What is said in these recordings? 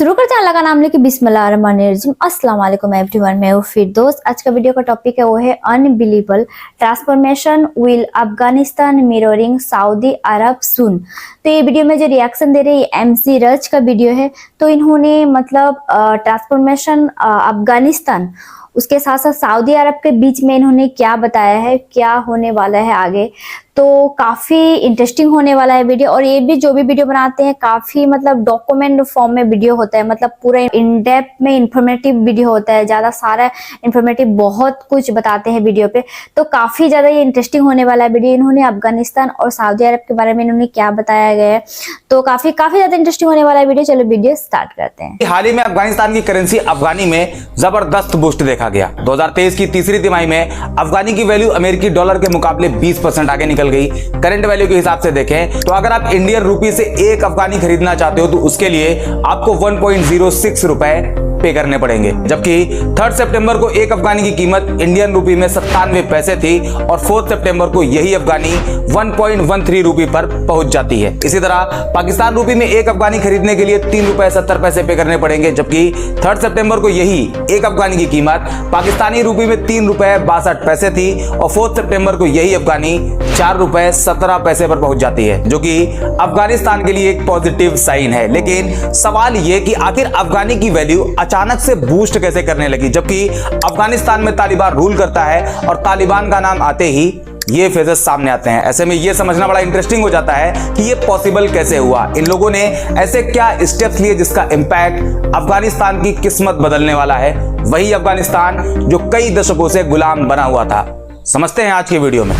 शुरू करते हैं। अल्लाह का नाम लेके बिस्मिल्लाहिर्रहमानिर्रहीम। अस्सलाम वालेकुम एवरीवन, मैं हूँ फिरदौस। आज का वीडियो का टॉपिक है वो है unbelievable transformation will Afghanistan mirroring Saudi Arabia soon. तो ये वीडियो में जो रिएक्शन दे रहे हैं MC रज का वीडियो है। तो इन्होंने मतलब ट्रांसफॉर्मेशन अफगानिस्तान उसके साथ साथ सऊदी अरब के बीच में इन्होंने क्या बताया है, क्या होने वाला है आगे, तो काफी इंटरेस्टिंग होने वाला है वीडियो। और ये भी जो भी वीडियो बनाते हैं काफी मतलब डॉक्यूमेंट फॉर्म में वीडियो होता है, मतलब पूरा इन डेप्थ में इंफॉर्मेटिव वीडियो होता है, ज्यादा सारा इंफॉर्मेटिव बहुत कुछ बताते हैं वीडियो पे। तो काफी ज्यादा ये इंटरेस्टिंग होने वाला है वीडियो। इन्होंने अफगानिस्तान और सऊदी अरब के बारे में इन्होंने क्या बताया गया है, तो काफी ज्यादा इंटरेस्टिंग होने वाला है वीडियो। चलो वीडियो स्टार्ट करते हैं। हाल ही में अफगानिस्तान की करेंसी अफगानी में जबरदस्त बूस्ट देखा गया। 2023 की तीसरी तिमाही में अफगानी की वैल्यू अमेरिकी डॉलर के मुकाबले 20% आगे निकल गई। करंट वैल्यू के हिसाब से देखें तो अगर आप इंडियन रूपी से एक अफगानी खरीदना चाहते हो तो उसके लिए आपको 1.06 रुपए पे करने पड़ेंगे, जबकि 3 सितंबर को एक अफगानी की कीमत इंडियन रूपी में 97 पैसे थी और 4 सितंबर को यही अफगानी 1.13 रूपी पर पहुंच जाती है। इसी तरह पाकिस्तान रूपी में एक अफगानी खरीदने के लिए 3 रुपए 70 पैसे पे करने पड़ेंगे, जबकि 3 सितंबर को यही एक अफगानी की कीमत पाकिस्तानी रूपी में 3 रुपए 62 पैसे थी और 4 सितंबर को यही अफगानी 4 रुपए 17 पैसे पर पहुंच जाती है, जो कि अफगानिस्तान के लिए एक पॉजिटिव साइन है। लेकिन सवाल यह कि आखिर अफगानी की वैल्यू अचानक से बूस्ट कैसे करने लगी, जबकि अफगानिस्तान में तालिबान रूल करता है और तालिबान का नाम आते ही ये फेजेस सामने आते हैं। ऐसे में ये समझना बड़ा इंटरेस्टिंग हो जाता है कि ये पॉसिबल कैसे हुआ, इन लोगों ने ऐसे क्या स्टेप्स लिए जिसका इंपैक्ट अफगानिस्तान की किस्मत बदलने वाला है, वही अफगानिस्तान जो कई दशकों से गुलाम बना हुआ था। समझते हैं आज के वीडियो में।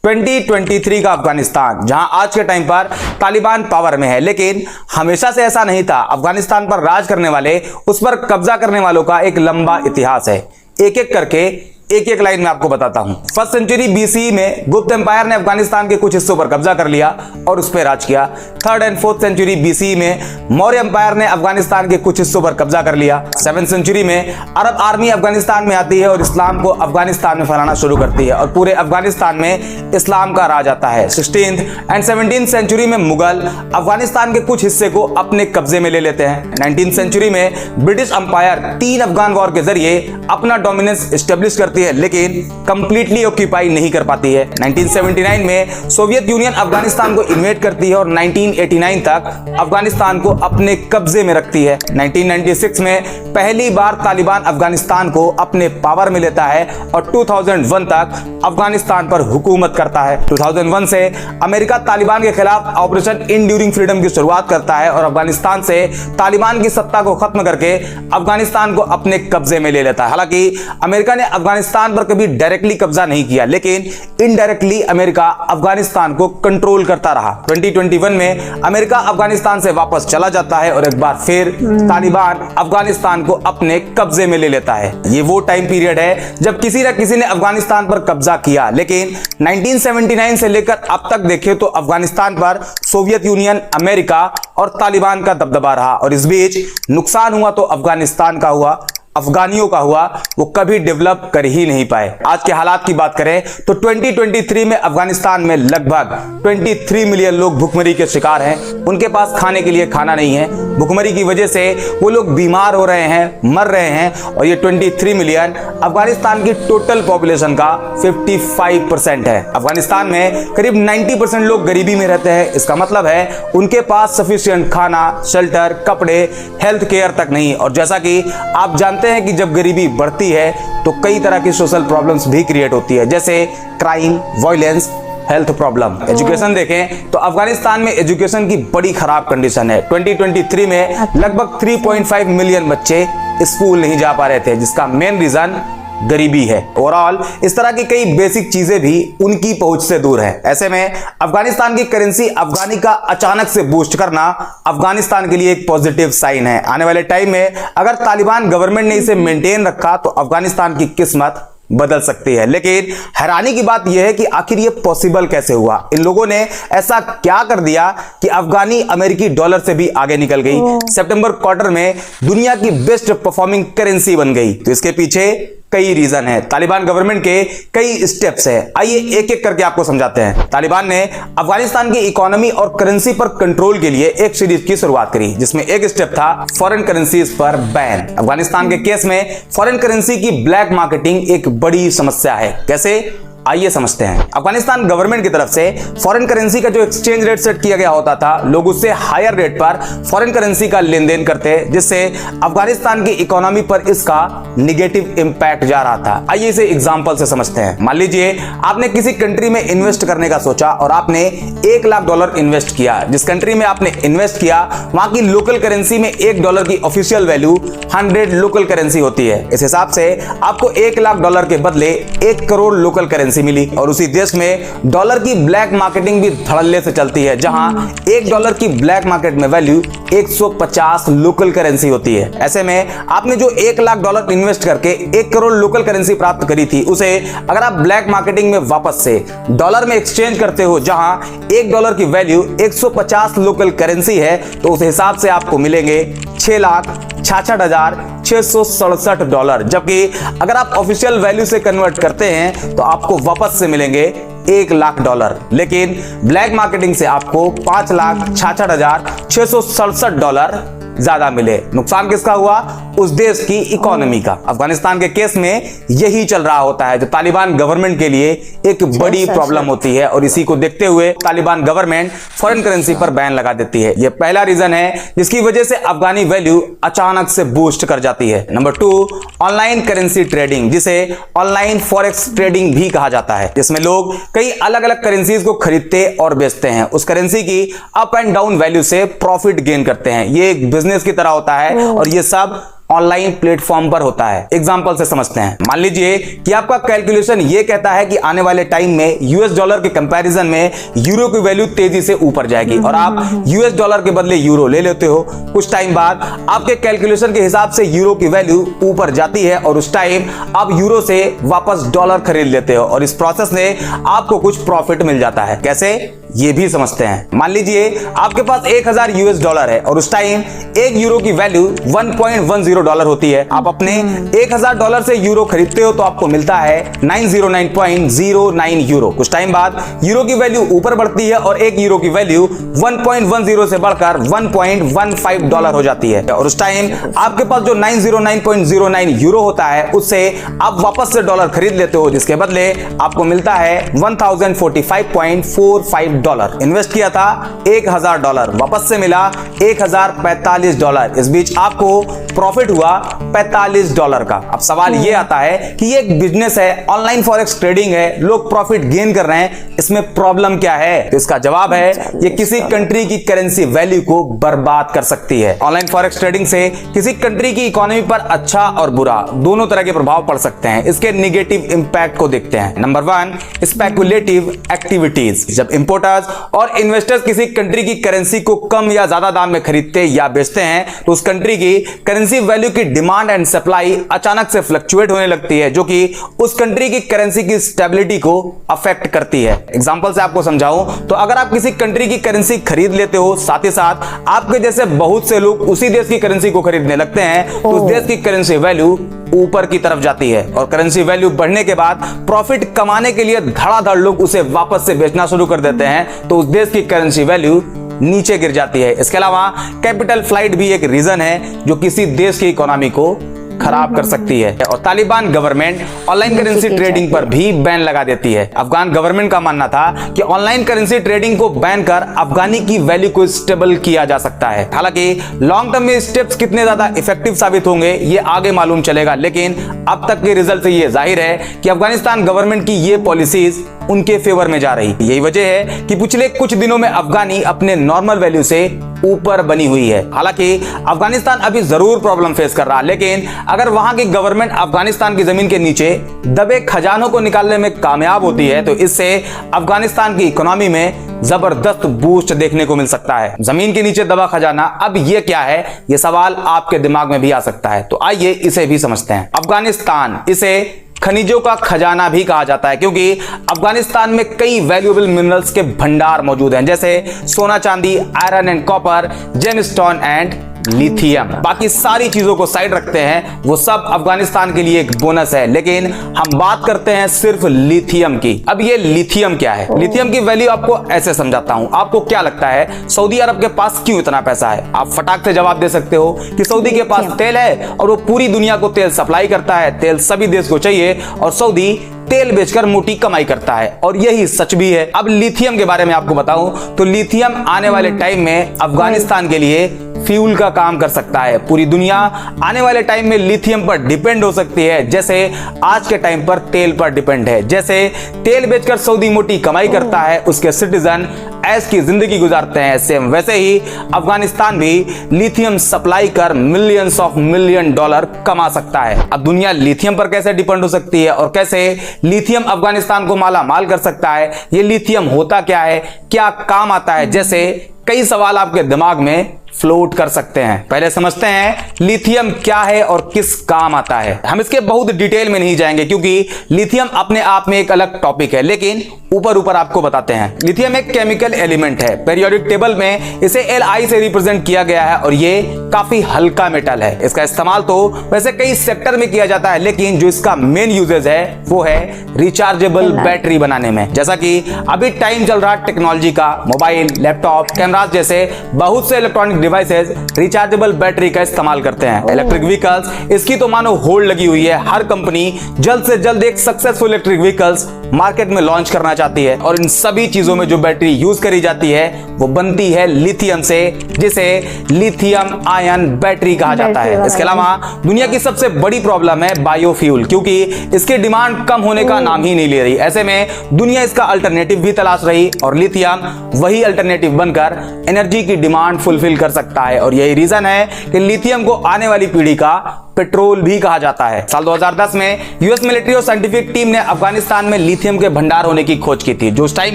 2023 का अफगानिस्तान, जहां आज के टाइम पर तालिबान पावर में है, लेकिन हमेशा से ऐसा नहीं था। अफगानिस्तान पर राज करने वाले, उस पर कब्जा करने वालों का एक लंबा इतिहास है। एक एक करके एक लाइन में आपको बताता हूं। 1st सेंचुरी BCE में गुप्त एम्पायर ने अफगानिस्तान के कुछ हिस्सों पर कब्जा कर लिया और उस पर राज किया। 3rd and 4th century BCE में मौर्य एम्पायर ने अफगानिस्तान के कुछ हिस्सों पर कब्जा कर लिया। 7th सेंचुरी में अरब आर्मी अफगानिस्तान में आती है और इस्लाम को अफगानिस्तान में फैलाना शुरू करती है और पूरे अफगानिस्तान में इस्लाम का राज आता है। 16th एंड 17th सेंचुरी में मुगल अफगानिस्तान के कुछ हिस्से को अपने कब्जे में ले लेते हैं। 19th सेंचुरी में ब्रिटिश अंपायर 3 अफगान वॉर के जरिए अपना डोमिनेंस एस्टेब्लिश करती है, लेकिन कंप्लीटली ऑक्यूपाई नहीं कर पाती है। 1979 में सोवियत यूनियन अफगानिस्तान को इन्वेड करती है और 1989 तक अफगानिस्तान को अपने कब्जे में रखती है। 1996 में पहली बार तालिबान अफगानिस्तान को अपने पावर में लेता है और 2001 तक अफगानिस्तान पर हुकूमत करता है। 2001 से अमेरिका तालिबान के खिलाफ ऑपरेशन इंड्यूरिंग फ्रीडम की शुरुआत करता है और अफगानिस्तान से तालिबान की सत्ता को खत्म करके अफगानिस्तान को अपने कब्जे में ले लेता है। हालांकि अमेरिका ने अफगानिस्तान पर कभी डायरेक्टली कब्जा नहीं किया, लेकिन इनडायरेक्टली अमेरिका अफगानिस्तान को कंट्रोल करता रहा। 2021 में अमेरिका अफगानिस्तान से वापस चला जाता है और एक बार फिर तालिबान अफगानिस्तान को अपने कब्जे में ले लेता है। ये वो टाइम पीरियड है जब किसी न किसी ने अफगानिस्तान पर कब्जा किया, लेकिन 1979 से लेकर अब तक देखें तो अफगानिस्तान पर सोवियत यूनियन, अमेरिका और तालिबान का दबदबा रहा और इस बीच नुकसान हुआ तो अफगानिस्तान का हुआ, अफगानियों का हुआ, वो कभी डेवलप कर ही नहीं पाए। आज के हालात की बात करें तो 2023 में अफगानिस्तान में लगभग 23 मिलियन लोग भुखमरी के शिकार हैं। उनके पास खाने के लिए खाना नहीं है। भुखमरी की वजह से वो लोग बीमार हो रहे हैं, मर रहे हैं और ये 23 मिलियन अफगानिस्तान की टोटल पॉपुलेशन का 55% है। अफगानिस्तान में करीब 90% लोग गरीबी में रहते हैं। इसका मतलब है उनके पास सफिशिएंट खाना, शेल्टर, कपड़े, हेल्थ केयर तक नहीं। और जैसा कि आप जानते हैं कि जब गरीबी बढ़ती है तो कई तरह की सोशल प्रॉब्लम्स भी क्रिएट होती है, जैसे crime, violence, health problem. Education देखें तो अफगानिस्तान में एजुकेशन की बड़ी खराब कंडीशन है। 2023 में लगभग 3.5 मिलियन बच्चे स्कूल नहीं जा पा रहे थे, जिसका मेन रीजन गरीबी है। ओवरऑल इस तरह की कई बेसिक चीजें भी उनकी पहुंच से दूर है। ऐसे में अफगानिस्तान की करेंसी अफगानी का अचानक से बूस्ट करना अफगानिस्तान के लिए एक पॉजिटिव साइन है। आने वाले टाइम में अगर तालिबान गवर्नमेंट ने इसे मेंटेन रखा तो अफगानिस्तान की किस्मत बदल सकती है। लेकिन हैरानी की बात यह है कि आखिर ये पॉसिबल कैसे हुआ। इन लोगों ने ऐसा क्या कर दिया कि अफगानी अमेरिकी डॉलर से भी आगे निकल गई, सितंबर क्वार्टर में दुनिया की बेस्ट परफॉर्मिंग करेंसी बन गई। तो इसके पीछे कई रीजन है, तालिबान गवर्नमेंट के कई स्टेप्स है। आइए एक एक करके आपको समझाते हैं। तालिबान ने अफगानिस्तान की इकोनॉमी और करेंसी पर कंट्रोल के लिए एक सीरीज की शुरुआत करी, जिसमें एक स्टेप था फॉरेन करेंसीज पर बैन। अफगानिस्तान के केस में फॉरेन करेंसी की ब्लैक मार्केटिंग एक बड़ी समस्या है। कैसे, आइए समझते हैं। अफगानिस्तान गवर्नमेंट की तरफ से फॉरेन करेंसी का जो एक्सचेंज रेट सेट किया गया होता था, लोग उससे हायर रेट पर फॉरेन करेंसी का लेन देन करते, जिससे अफगानिस्तान की इकोनॉमी पर इसका निगेटिव इंपैक्ट जा रहा था। आइए इसे एग्जांपल से समझते हैं। मान लीजिए आपने किसी कंट्री में इन्वेस्ट करने का सोचा और आपने $1,00,000 इन्वेस्ट किया। जिस कंट्री में आपने इन्वेस्ट किया वहां की लोकल करेंसी में $1 की ऑफिशियल वैल्यू 100 लोकल करेंसी होती है। इस हिसाब से आपको $1,00,000 के बदले 1 करोड़ लोकल करेंसी मिली। और उसी देश में डॉलर की ब्लैक मार्केटिंग भी धड़ल्ले से चलती है, जहां $1 की ब्लैक मार्केट में वैल्यू 150 लोकल करेंसी होती है। ऐसे में आपने जो $1,00,000 इन्वेस्ट करके 1 करोड़ लोकल करेंसी प्राप्त करी थी, उसे अगर आप ब्लैक मार्केटिंग में वापस से डॉलर में एक्सचेंज करते हो, जहां $1 की वैल्यू 150 लोकल करेंसी है, तो उस हिसाब से आपको मिलेंगे $6,66,667। जबकि अगर आप ऑफिशियल वैल्यू से कन्वर्ट करते हैं तो आपको वापस से मिलेंगे $1,00,000। लेकिन ब्लैक मार्केटिंग से आपको $5,66,667 ज्यादा मिले। नुकसान किसका हुआ? उस देश की इकोनॉमी का। अफगानिस्तान के केस में यही चल रहा होता है, जो तालिबान गवर्नमेंट के लिए एक बड़ी प्रॉब्लम होती है। और इसी को देखते हुए तालिबान गवर्नमेंट फॉरेन करेंसी पर बैन लगा देती है। यह पहला रीजन है जिसकी वजह से अफगानी वैल्यू अचानक से बूस्ट कर जाती है। नंबर 2, ऑनलाइन करेंसी ट्रेडिंग, जिसे ऑनलाइन फॉरेक्स ट्रेडिंग भी कहा जाता है, जिसमें लोग कई अलग अलग करेंसीज को खरीदते और बेचते हैं। उस करेंसी की अप एंड डाउन वैल्यू से प्रॉफिट गेन करते हैं। ये एक बिजनेस की तरह होता है और ये सब ऑनलाइन प्लेटफॉर्म पर होता है। एग्जांपल से समझते हैं। मान लीजिए कि आपका कैलकुलेशन ये कहता है कि आने वाले टाइम में $, के कंपैरिजन में यूरो की वैल्यू तेजी से ऊपर जाएगी और आप $, के बदले यूरो ले लेते हो। कुछ टाइम बाद आपके कैलकुलेशन के हिसाब से यूरो की वैल्यू ऊपर जाती है और उस टाइम आप यूरो से वापस डॉलर खरीद लेते हो और इस प्रोसेस में आपको कुछ प्रॉफिट मिल जाता है। कैसे, ये भी समझते हैं। मान लीजिए आपके पास $1,000 है और उस टाइम 1 यूरो की वैल्यू $1.10 होती है। आप अपने $1,000 से यूरो खरीदते हो तो आपको मिलता है 909.09 यूरो। कुछ टाइम बाद यूरो की वैल्यू ऊपर बढ़ती है और 1 यूरो की वैल्यू 1.10 से बढ़कर $1.15 हो जाती है और उस टाइम आपके पास जो 909.09 यूरो होता है उससे आप वापस से डॉलर खरीद लेते हो, जिसके बदले आपको मिलता है $1,045.45। इन्वेस्ट किया था $1,000, वापस से मिला $1,045। इस बीच आपको प्रॉफिट हुआ $45 का। अब सवाल ये आता है कि ये एक बिजनेस है, ऑनलाइन फॉरेक्स ट्रेडिंग है, लोग प्रॉफिट गेन कर रहे हैं, इसमें प्रॉब्लम क्या है? तो इसका जवाब है ये किसी कंट्री की करेंसी वैल्यू को बर्बाद कर सकती है। ऑनलाइन फॉरेक्स ट्रेडिंग से किसी कंट्री की इकोनॉमी पर अच्छा और बुरा दोनों तरह के प्रभाव पड़ सकते हैं। इसके नेगेटिव इंपैक्ट को देखते हैं। Number 1, speculative activities. जब इंपोर्टर्स और इन्वेस्टर्स किसी कंट्री की करेंसी को कम या ज्यादा दाम में खरीदते या बेचते हैं तो उस कंट्री की करेंसी वैल्यू की डिमांड एंड सप्लाई अचानक से फ्लक्चुएट होने लगती है, जो कि उस कंट्री की करेंसी की स्टेबिलिटी को अफेक्ट करती है। एग्जांपल से आपको समझाऊं तो अगर आप किसी कंट्री की करेंसी खरीद लेते हो, साथ ही साथ आपके जैसे बहुत से लोग उसी देश की करेंसी को खरीदने लगते हैं तो उस देश की करेंसी वैल्यू ऊपर की तरफ जाती है और करेंसी वैल्यू बढ़ने के बाद प्रॉफिट कमाने के लिए धड़ाधड़ लोग उसे वापस से बेचना शुरू कर देते हैं तो उस देश की करेंसी वैल्यू नीचे गिर जाती है। इसके अलावा कैपिटल फ्लाइट भी एक रीजन है जो किसी देश की इकोनॉमी को खराब कर सकती है। और Taliban government online currency trading पर भी बैन लगा देती है। अफगान गवर्नमेंट का मानना था कि ऑनलाइन करेंसी ट्रेडिंग को बैन कर अफगानी की वैल्यू को स्टेबल किया जा सकता है। हालांकि लॉन्ग टर्म में स्टेप्स कितने ज्यादा इफेक्टिव साबित होंगे ये आगे मालूम चलेगा, लेकिन अब तक के रिजल्ट से ये जाहिर है कि अफगानिस्तान गवर्नमेंट की ये पॉलिसीज उनके फेवर में जा रही। यही वजह है कि पिछले कुछ दिनों में अफगानी अपने नॉर्मल वैल्यू से ऊपर बनी हुई है। हालांकि अफगानिस्तान अभी जरूर प्रॉब्लम फेस कर रहा, लेकिन अगर वहां की गवर्नमेंट अफगानिस्तान की जमीन के नीचे दबे खजानों को निकालने में कामयाब होती है तो इससे अफगानिस्तान की इकोनॉमी में जबरदस्त बूस्ट देखने को मिल सकता है। जमीन के नीचे दबा खजाना, अब ये क्या है? ये सवाल आपके दिमाग में भी आ सकता है, तो आइए इसे भी समझते हैं। अफगानिस्तान, इसे खनिजों का खजाना भी कहा जाता है क्योंकि अफगानिस्तान में कई वैल्यूएबल मिनरल्स के भंडार मौजूद हैं, जैसे सोना, चांदी, iron and copper, gemstone and lithium. बाकी सारी चीजों को साइड रखते हैं, वो सब अफगानिस्तान के लिए एक बोनस है, लेकिन हम बात करते हैं सिर्फ लिथियम की। अब ये लिथियम क्या है? लिथियम की वैल्यू आपको ऐसे समझाता हूं। आपको क्या लगता है सऊदी अरब के पास क्यों इतना पैसा है? आप फटाक से जवाब दे सकते हो कि सऊदी के पास तेल है और वो पूरी दुनिया को तेल सप्लाई करता है, तेल सभी देश को चाहिए और सऊदी तेल बेचकर मोटी कमाई करता है, और यही सच भी है। अब लिथियम के बारे में आपको बताऊं तो लिथियम आने वाले टाइम में अफगानिस्तान के लिए फ्यूल का काम कर सकता है। पूरी दुनिया आने वाले टाइम में लिथियम पर डिपेंड हो सकती है, जैसे आज के टाइम पर तेल पर डिपेंड है। जैसे तेल बेचकर सऊदी मोटी कमाई करता है, उसके सिटीजन ऐश की जिंदगी गुजारते हैं, सेम वैसे ही अफगानिस्तान भी लिथियम सप्लाई कर मिलियंस ऑफ मिलियन डॉलर कमा सकता है। अब दुनिया लिथियम पर कैसे डिपेंड हो सकती है और कैसे लिथियम अफगानिस्तान को माला माल कर सकता है? ये लिथियम होता क्या है, क्या काम आता है, जैसे कई सवाल आपके दिमाग में फ्लोट कर सकते हैं। पहले समझते हैं लिथियम क्या है और किस काम आता है। हम इसके बहुत डिटेल में नहीं जाएंगे क्योंकि लिथियम अपने आप में एक अलग टॉपिक है, लेकिन ऊपर ऊपर आपको बताते हैं। लिथियम एक केमिकल एलिमेंट है, पीरियोडिक टेबल में इसे Li से रिप्रेजेंट किया गया है और ये काफी हल्का मेटल है। इसका इस्तेमाल तो वैसे कई सेक्टर में किया जाता है, लेकिन जो इसका मेन यूजेज है वो है रिचार्जेबल बैटरी बनाने में। जैसा कि अभी टाइम चल रहा टेक्नोलॉजी का, मोबाइल, लैपटॉप, कैमरास जैसे बहुत से इलेक्ट्रॉनिक डिवाइसेस रिचार्जेबल बैटरी का इस्तेमाल करते हैं। इलेक्ट्रिक व्हीकल्स, इसकी तो मानो होल्ड लगी हुई है। हर कंपनी जल्द से जल्द एक सक्सेसफुल इलेक्ट्रिक व्हीकल्स मार्केट में लॉन्च करना चाहती है और इन सभी चीजों में जो बैटरी यूज करी जाती है वो बनती है लिथियम से, जिसे लिथियम आयन बैटरी कहा जाता है। इसके अलावा दुनिया की सबसे बड़ी प्रॉब्लम है बायोफ्यूल, क्योंकि इसकी डिमांड कम होने का नाम ही नहीं ले रही। ऐसे में दुनिया इसका अल्टरनेटिव भी तलाश रही और लिथियम वही अल्टरनेटिव बनकर एनर्जी की डिमांड फुलफिल कर सकता है। और यही रीजन है कि लिथियम को आने वाली पीढ़ी का पेट्रोल भी कहा जाता है। साल 2010 में यूएस मिलिट्री और साइंटिफिक टीम ने अफगानिस्तान में लिथियम के भंडार होने की खोज की थी, जो उस टाइम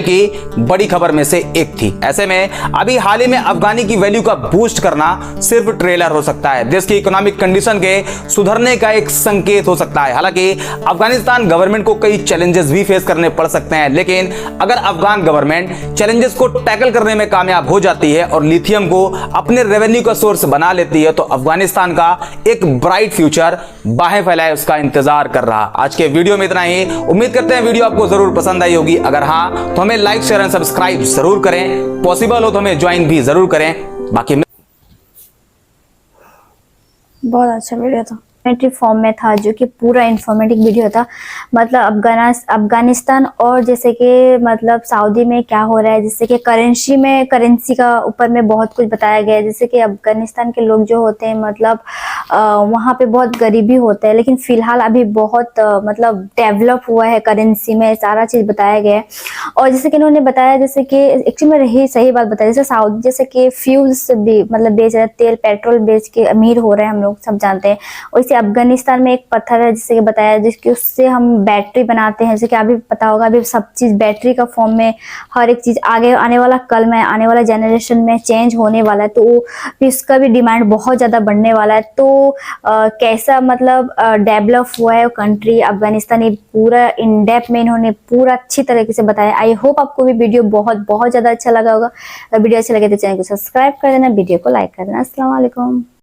की बड़ी खबर में से एक थी। ऐसे में अभी हाल ही में अफगानी की वैल्यू का बूस्ट करना सिर्फ ट्रेलर हो सकता है, देश की इकोनॉमिक कंडीशन के सुधरने का एक संकेत हो सकता है। हालांकि अफगानिस्तान गवर्नमेंट को कई चैलेंजेस भी फेस करने पड़ सकते हैं, लेकिन अगर अफगान गवर्नमेंट चैलेंजेस को टैकल करने में कामयाब हो जाती है और लिथियम को अपने रेवेन्यू का सोर्स बना लेती है, तो अफगानिस्तान का एक ब्राइट फ्यूचर बाहें फैलाए उसका इंतजार कर रहा। आज के वीडियो में इतना ही। उम्मीद करते हैं वीडियो आपको जरूर पसंद आई होगी। अगर हाँ तो हमें लाइक, शेयर एंड सब्सक्राइब जरूर करें। पॉसिबल हो तो हमें ज्वाइन भी जरूर करें। बाकी बहुत अच्छा वीडियो था, फॉर्म में था, जो कि पूरा इंफॉर्मेटिव वीडियो था। मतलब अफगानिस्तान और जैसे कि मतलब सऊदी में क्या हो रहा है, जैसे कि करेंसी का ऊपर में बहुत कुछ बताया गया है। जैसे कि अफगानिस्तान के लोग जो होते हैं मतलब वहाँ पे बहुत गरीबी होता है, लेकिन फिलहाल अभी बहुत मतलब डेवलप हुआ है करेंसी में, सारा चीज़ बताया गया है। और जैसे कि इन्होंने बताया, जैसे कि एक्चुअली में रही सही बात बताया, जैसे सऊदी जैसे कि फ्यूल्स भी मतलब बेच रहे हैं, तेल पेट्रोल बेच के अमीर हो रहे हैं, हम लोग सब जानते हैं। वैसे अफगानिस्तान में एक पत्थर है जिससे कि बताया, जिसकी उससे हम बैटरी बनाते हैं। जैसे कि अभी पता होगा, अभी सब चीज़ बैटरी का फॉर्म में हर एक चीज़ आगे आने वाला कल में आने वाला जनरेशन में चेंज होने वाला है, तो इसका भी डिमांड बहुत ज़्यादा बढ़ने वाला है। तो कैसा मतलब डेवलप हुआ है कंट्री अफगानिस्तान, ये पूरा इन डेप्थ में इन्होंने पूरा अच्छी तरीके से बताया। आई होप आपको भी वीडियो बहुत ज़्यादा अच्छा लगा होगा। वीडियो अच्छा लगे तो चैनल को सब्सक्राइब कर देना, वीडियो को लाइक कर देना। अस्सलाम वालेकुम।